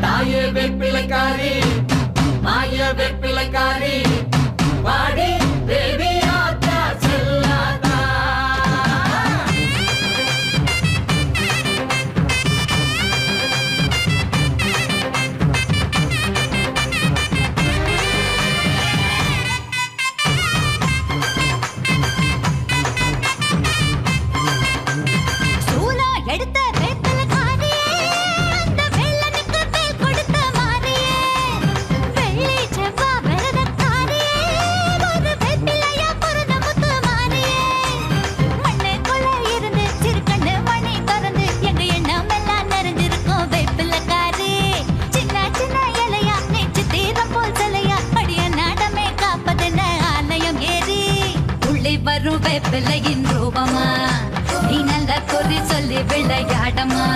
தாயே வெப்பிலக்காரி மாய வெப்பிலக்காரி வாடி தேவி ஆத்தா செல்லாதா. சூலா எடுத்த வேப்பிலக்காரியே, அந்த வேலனுக்கு வேல் கொடுத்த மாரியே, வெள்ளி செவ்வா விரதக்காரியே, ஒரு வேப்பிலையா பிறந்த முத்து மாரியே, மண்ணுக்குள்ள இருந்து சிறுகண்ணு மணி திறந்து எங்க எண்ணம் எல்லாம் நிறைஞ்சிருக்கும் வேப்பிலக்காரி. சின்ன சின்ன இலையா நெச்சு தீரம் போல் சிலையா அடிய நாடமே காப்பதென்ன ஆலயம் ஏறி உள்ளே வரும் வேப்பிலையின் ரூபமா, நீ நல்ல குறி சொல்லி விளையாடமா.